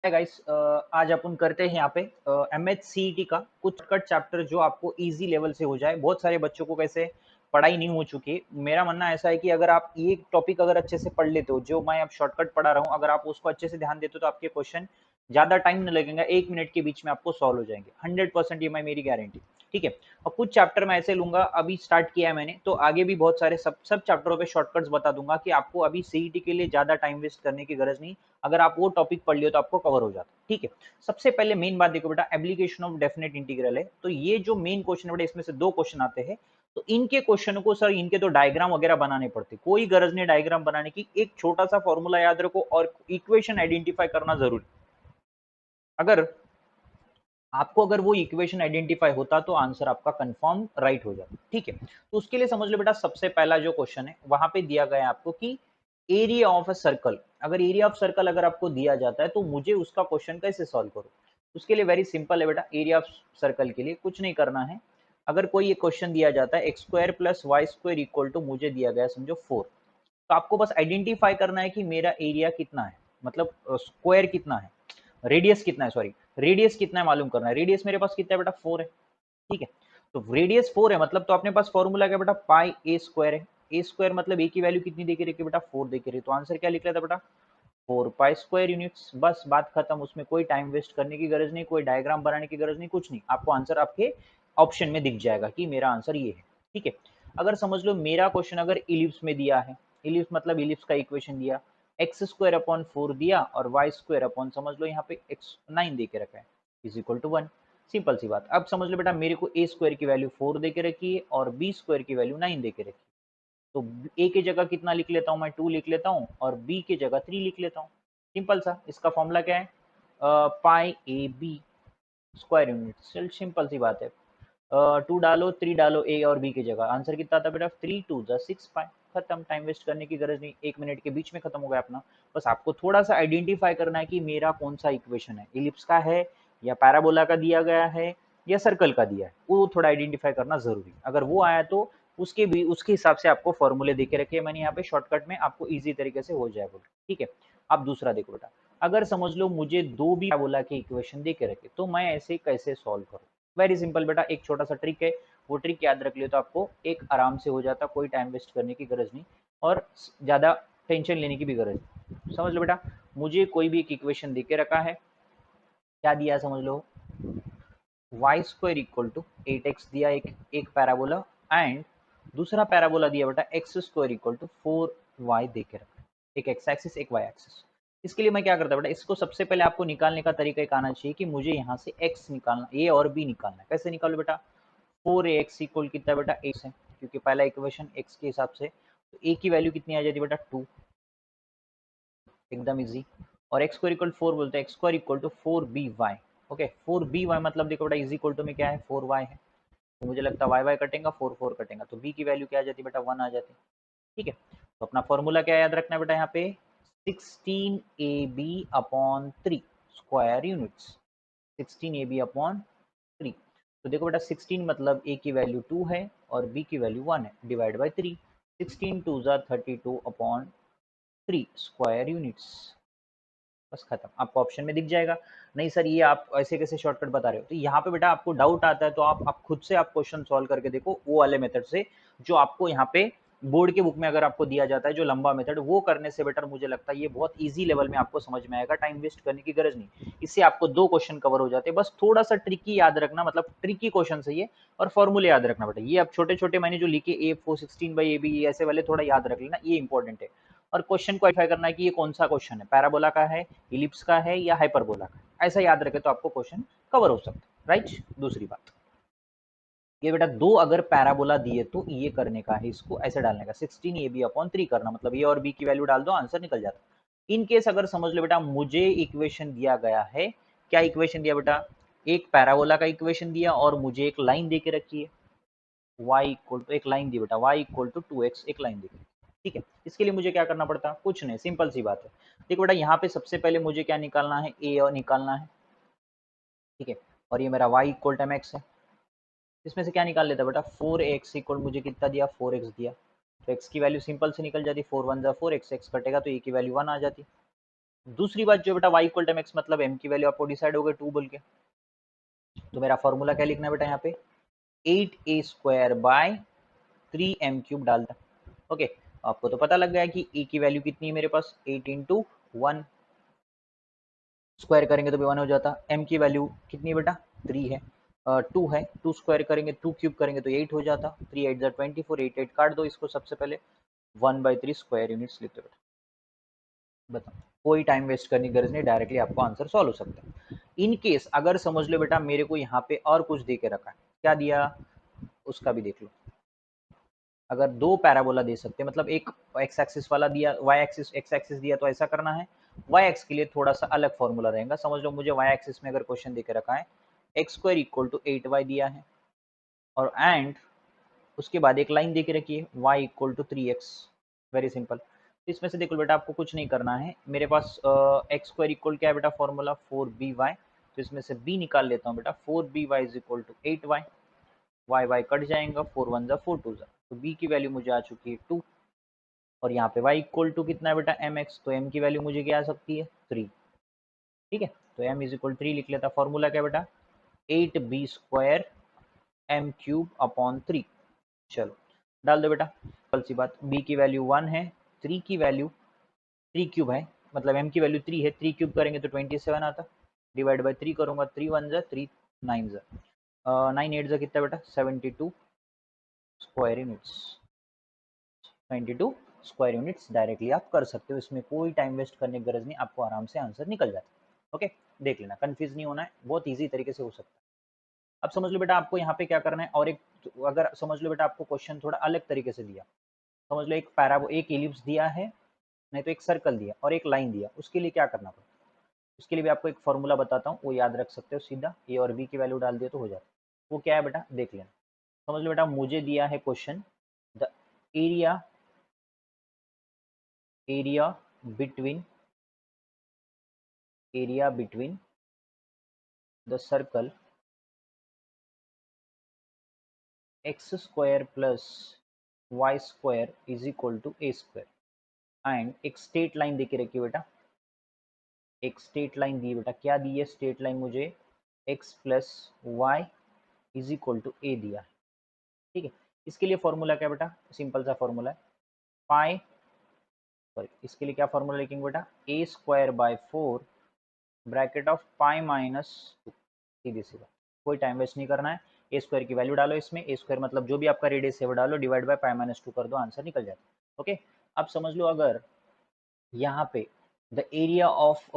Hi guys, आज अपन करते हैं यहाँ पे MHCET का कुछ कट चैप्टर जो आपको इजी लेवल से हो जाए। बहुत सारे बच्चों को वैसे पढ़ाई नहीं हो चुकी। मेरा मानना ऐसा है कि अगर आप ये टॉपिक अगर अच्छे से पढ़ लेते हो, जो मैं अब शॉर्टकट पढ़ा रहा हूँ, अगर आप उसको अच्छे से ध्यान देते हो तो आपके क्वेश्चन ज़्यादा टाइम नहीं लगेगा, 1 मिनट के बीच में आपको सॉल्व हो जाएंगे 100%। ये मैं मेरी गारंटी। ठीक है। और कुछ चैप्टर मैं ऐसे लूंगा, अभी स्टार्ट किया है मैंने, तो आगे भी बहुत सारे सब सब चैप्टरों पे शॉर्टकट्स बता दूंगा कि आपको अभी सीईटी के लिए ज़्यादा टाइम वेस्ट करने की गरज नहीं। अगर आप वो टॉपिक पढ़ लियो तो आपको कवर हो जाता है। ठीक है। सबसे पहले मेन बात देखो बेटा, एप्लीकेशन ऑफ डेफिनेट इंटीग्रल है। तो ये जो मेन क्वेश्चन है बेटा, इसमें से दो क्वेश्चन आते हैं। तो इनके क्वेश्चनों को सर, इनके तो डायग्राम वगैरह बनाने पड़ते, कोई गरज नहीं डायग्राम बनाने की। एक छोटा सा फॉर्मूला याद रखो और इक्वेशन आइडेंटिफाई करना जरूरी। अगर आपको अगर वो इक्वेशन आइडेंटिफाई होता तो आंसर आपका कंफर्म राइट हो जाता। ठीक है। तो उसके लिए समझ लो बेटा, सबसे पहला जो क्वेश्चन है वहां पे दिया गया है आपको कि एरिया ऑफ अ सर्कल। अगर एरिया ऑफ सर्कल अगर आपको दिया जाता है तो मुझे उसका क्वेश्चन कैसे सॉल्व करो। उसके लिए वेरी सिंपल है बेटा। एरिया ऑफ सर्कल के लिए कुछ नहीं करना है। अगर कोई ये क्वेश्चन दिया जाता है x square plus y square equal to, मुझे दिया गया समझो 4, तो आपको बस आइडेंटिफाई करना है कि मेरा एरिया कितना है, मतलब स्क्वायर कितना है, रेडियस कितना है, सॉरी रेडियस कितना है मालूम करना है। रेडियस मेरे पास कितना है बेटा, 4 है। ठीक है। तो रेडियस 4 है, मतलब तो अपने पास फॉर्मूला क्या बेटा, पाई ए स्क्वायर है। ए स्क्वायर मतलब ए की वैल्यू कितनी देके रखी बेटा, 4 देके रही। तो आंसर क्या लिख लेता बेटा, 4 पाई स्क्वायर यूनिट्स। बस बात खत्म। उसमें कोई टाइम वेस्ट करने की गरज नहीं, कोई डायग्राम बनाने की गरज नहीं, कुछ नहीं। आपको आंसर आपके ऑप्शन में दिख जाएगा कि मेरा आंसर ये है। ठीक है। अगर समझ लो मेरा क्वेश्चन अगर इलिप्स में दिया है, इलिप्स मतलब इलिप्स का इक्वेशन दिया, एक्स स्क्वायर अपॉन 4 दिया और वाई स्क्वायर अपॉन समझ लो यहाँ पे एक्स 9 दे के रखा है, इज इक्वल टू 1। सिंपल सी बात। अब समझ लो बेटा, मेरे को ए स्क्वायर की वैल्यू 4 दे के रखी है और बी स्क्वायर की वैल्यू 9 दे के रखी है। तो ए की जगह कितना लिख लेता हूँ मैं, 2 लिख लेता हूँ और बी की जगह 3 लिख लेता हूँ। सिंपल सा। इसका फॉर्मूला क्या है, पाई ए बी स्क्वायर यूनिट। चल सिंपल सी बात है। 2 डालो 3 डालो ए और बी की जगह, आंसर कितना आता बेटा, 3 2 जा 6 पाई। खत्म। टाइम वेस्ट करने की गरज नहीं, 1 मिनट के बीच में खत्म हो गया अपना। बस आपको थोड़ा सा आइडेंटिफाई करना है कि मेरा कौन सा इक्वेशन है, इलिप्स का है या पैराबोला का दिया गया है या सर्कल का दिया है, वो थोड़ा आइडेंटिफाई करना जरूरी। अगर वो आया तो उसके भी उसके हिसाब से आपको फॉर्मूले देके रखे मैंने यहाँ पे शॉर्टकट में, आपको इजी तरीके से हो जाए बोल। ठीक है। अब दूसरा देखो बेटा, अगर समझ लो मुझे दो भी पैराबोला के इक्वेशन देके रखे तो मैं ऐसे कैसे सॉल्व करूँ। वेरी सिंपल बेटा, एक छोटा सा ट्रिक है, वो ट्रिक याद रख लियो तो आपको एक आराम से हो जाता, कोई टाइम वेस्ट करने की गरज नहीं और ज़्यादा टेंशन लेने की भी गरज नहीं। समझ लो बेटा, मुझे कोई भी एक इक्वेशन दे के रखा है, क्या दिया है समझ लो, Y square equal to 8x दिया, एक एक पैराबोला, एंड दूसरा पैराबोला दिया बेटा x square equal to 4y दे के रखा है। एक एक्स एक्सिस एक वाई एक्सिस। इसके लिए मैं क्या करता बेटा, इसको सबसे पहले आपको निकालने का तरीका एक आना चाहिए कि मुझे यहाँ से x निकालना, a और b निकालना है। कैसे निकालो बेटा, 4ax इक्वल कितना बेटा, x है, क्योंकि पहला इक्वेशन x के हिसाब से। तो a की वैल्यू कितनी आ जाती है बेटा, 2। एकदम इजी। और एक्स स्क्वायर इक्वल 4 बोलते हैं, x square equal to 4by। Okay, 4by मतलब देखो बेटा इज इक्वल टू में क्या है, 4y है। तो मुझे लगता है वाई वाई कटेगा, 4 कटेगा, तो बी की वैल्यू क्या आ जाती है बेटा, 1 आ जाती है। ठीक है। तो अपना फॉर्मूला क्या याद रखना है बेटा, यहाँ पे 16ab upon 3 square units. 16ab upon 3। तो देखो बेटा 16 मतलब a की वैल्यू 2 है और b की वैल्यू 1 है, डिवाइड बाई 3। 16 2 जा 32 अपॉन 3 स्क्वायर यूनिट्स। बस खत्म। आपको ऑप्शन में दिख जाएगा। नहीं सर ये आप ऐसे कैसे शॉर्टकट बता रहे हो, तो यहाँ पे बेटा आपको डाउट आता है तो आप खुद से आप क्वेश्चन सॉल्व करके देखो वो वाले मेथड से, जो आपको यहाँ पे बोर्ड के बुक में अगर आपको दिया जाता है जो लंबा मेथड, वो करने से बेटर मुझे लगता है ये बहुत इजी लेवल में आपको समझ में आएगा। टाइम वेस्ट करने की गरज नहीं, इससे आपको 2 क्वेश्चन कवर हो जाते हैं। बस थोड़ा सा ट्रिकी याद रखना, मतलब ट्रिकी क्वेश्चन से ये, और फॉर्मूले याद रखना बेटा। ये अब छोटे छोटे मैंने जो लिखे A4 16/AB ऐसे वाले थोड़ा याद रख लेना, ये इंपॉर्टेंट है। और क्वेश्चन को आइडेंटिफाई करना है कि ये कौन सा क्वेश्चन है, पैराबोला का है, इलिप्स का है या हाइपरबोला का है। ऐसा याद रखे तो आपको क्वेश्चन कवर हो सकता है। राइट। दूसरी बात ये बेटा, दो अगर पैराबोला दिए तो ये करने का है, इसको ऐसे डालने का 16ab/3 करना, मतलब ए और बी की वैल्यू डाल दो, आंसर निकल जाता। इन केस अगर समझ लो बेटा मुझे इक्वेशन दिया गया है, क्या इक्वेशन दिया बेटा, एक पैराबोला का इक्वेशन दिया और मुझे एक लाइन दे के रखी है, y इक्वल टू, एक लाइन दी बेटा y इक्वल टू 2x, एक लाइन दी। ठीक है। इसके लिए मुझे क्या करना पड़ता, कुछ नहीं, सिंपल सी बात है। देखो बेटा यहाँ पे सबसे पहले मुझे क्या निकालना है, a और निकालना है। ठीक है। और ये मेरा y इक्वल टू mx है। इसमें से क्या निकाल लेता बेटा, 4x इक्वल, मुझे कितना दिया, 4x दिया। तो x की वैल्यू सिंपल से निकल जाती, 4 1 जा 4, x x कटेगा तो a की वैल्यू 1 आ जाती। दूसरी बात जो बेटा y इक्वल टू mx मतलब m की वैल्यू आपको डिसाइड हो गई 2 बोल के, तो मेरा फॉर्मूला क्या लिखना है बेटा यहाँ पे 8a स्क्वायर बाय 3m³ डालता। ओके, आपको तो पता लग गया कि a की वैल्यू कितनी है मेरे पास 8 इंटू 1, स्क्वायर करेंगे तो भी 1 हो जाता। m की वैल्यू कितनी बेटा 3 है, 2 है, 2 स्क्वायर करेंगे 2 क्यूब करेंगे तो 8 हो जाता। 3 8 जा 24, 8 8 काट दो इसको, सबसे पहले 1/3 स्क्वायर यूनिट्स लिख दो बेटा। बताओ, कोई टाइम वेस्ट करने की गरज नहीं, डायरेक्टली आपको आंसर सॉल्व हो सकता है। इन केस अगर समझ लो बेटा मेरे को यहाँ पे और कुछ दे के रखा है, क्या दिया उसका भी देख लो। अगर दो पैराबोला दे सकते हैं, मतलब एक एक्स एक्सिस वाला दिया, वाई एक्सिस एक्स एक्सिस दिया, तो ऐसा करना है। वाई एक्स के लिए थोड़ा सा अलग फॉर्मूला रहेगा। समझ लो मुझे वाई एक्सिस में अगर क्वेश्चन दे के रखा है x square equal to 8y दिया है, और एंड उसके बाद एक लाइन दे के रखी है y equal to 3x। Very simple. इसमें से देखो बेटा आपको कुछ नहीं करना है, मेरे पास एक्स स्क्वायर इक्वल क्या है बेटा फॉर्मूला 4by, तो इसमें से b निकाल लेता हूँ बेटा, 4by is equal to 8y, y y cut जाएगा, 4 1 जा 4 2 जा, तो b की वैल्यू मुझे आ चुकी है 2, और यहाँ पे y इक्वल टू कितना है बेटा mx, तो m की वैल्यू मुझे क्या आ सकती है 3। ठीक है, तो m इज इक्वल 3 लिख लेता। फॉर्मूला क्या बेटा 8b स्क्वायर m³ अपॉन 3। चलो डाल दो बेटा, कल सी बात, b की वैल्यू 1 है, 3 की वैल्यू 3 क्यूब है, मतलब m की वैल्यू 3 है, 3 क्यूब करेंगे तो 27 आता, डिवाइड बाई 3 करूंगा, 3 1 जा 3 9 जा 9 8 जा कितना बेटा 72 square units. 92 square units directly आप कर सकते हो, इसमें कोई टाइम वेस्ट करने की गरज नहीं, आपको आराम से आंसर निकल जाता है। ओके, देख लेना, कंफ्यूज नहीं होना है, बहुत ईजी तरीके से हो सकता है। अब समझ लो बेटा आपको यहाँ पे क्या करना है, और एक अगर समझ लो बेटा आपको क्वेश्चन थोड़ा अलग तरीके से दिया, समझ लो एक पैराबो एक एलिप्स दिया है, नहीं तो एक सर्कल दिया और एक लाइन दिया, उसके लिए क्या करना पड़ता है, उसके लिए भी आपको एक फॉर्मूला बताता हूँ, वो याद रख सकते हो, सीधा ए और बी की वैल्यू डाल दिया तो हो जाता है। वो क्या है बेटा देख लेना। समझ लो बेटा मुझे दिया है question, the area area between area between the circle x square plus y square is equal to a square, and एक स्ट्रेट लाइन देके रखिए बेटा, एक स्ट्रेट लाइन दी बेटा, क्या दी है स्ट्रेट लाइन मुझे x plus Y is equal to A दिया है। ठीक है, इसके लिए फॉर्मूला क्या बेटा, सिंपल सा फॉर्मूला है, पाई, सॉरी इसके लिए क्या फॉर्मूला लिखेंगे बेटा A square by 4 bracket of pi minus 2। सीधी सी बात, कोई टाइम वेस्ट नहीं करना है, ए स्क्वायर की वैल्यू डालो इसमें, ए स्क्वायर मतलब जो भी आपका रेडियस है वो डालो, डिवाइड बाय पाई माइनस 2 कर दो, आंसर निकल जाता है। ओके, अब समझ लो अगर यहाँ पे the area of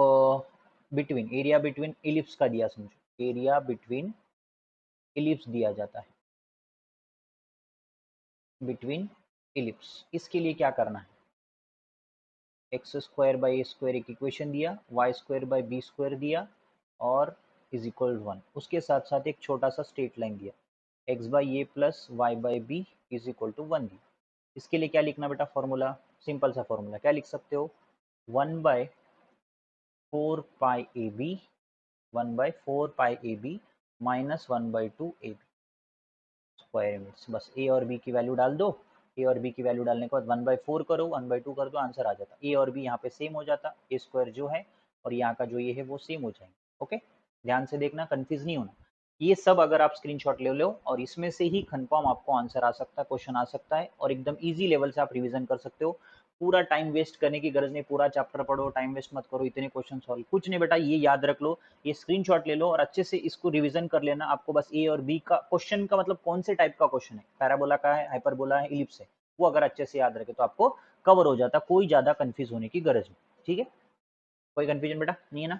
between, area between ellipse का दिया, समझो एरिया बिटवीन इलिप्स दिया जाता है, बिटवीन इलिप्स, इसके लिए क्या करना है, x square by a square एक इक्वेशन दिया, y square by b square दिया, और इज इक्वल 1, उसके साथ साथ एक छोटा सा स्ट्रेट लाइन दिया, x by a plus y by b is equal to 1 दिया। इसके लिए क्या लिखना बेटा फॉर्मूला, सिंपल सा फॉर्मूला, क्या लिख सकते हो 1 by 4 pi a b, 1 by 4 pi a b minus 1 by 2 a b square units. बस ए और बी की वैल्यू डाल दो, ए और बी की वैल्यू डालने के बाद 1/4 करो, 1/2 कर दो, आंसर आ जाता। ए और बी यहाँ पे सेम हो जाता, ए स्क्वायर जो है और यहाँ का जो ये है वो सेम हो जाएंगे। ओके, ध्यान से देखना, कंफ्यूज नहीं होना। ये सब अगर आप स्क्रीनशॉट ले लो और इसमें से ही कंफर्म आपको आंसर आ सकता है, क्वेश्चन आ सकता है, और एकदम ईजी लेवल से आप रिविजन कर सकते हो। पूरा टाइम वेस्ट करने की गरज नहीं, पूरा चैप्टर पढ़ो, टाइम वेस्ट मत करो, इतने क्वेश्चन सॉल्व कुछ नहीं बेटा, ये याद रख लो, ये स्क्रीनशॉट ले लो और अच्छे से इसको रिवीजन कर लेना। आपको बस ए और बी का क्वेश्चन का मतलब कौन से टाइप का क्वेश्चन है, पैराबोला का है, हाइपरबोला है, इलिप्स है, वो अगर अच्छे से याद रखे तो आपको कवर हो जाता, कोई ज्यादा कंफ्यूज होने की गरज नहीं। ठीक है, कोई कंफ्यूजन बेटा नहीं है ना।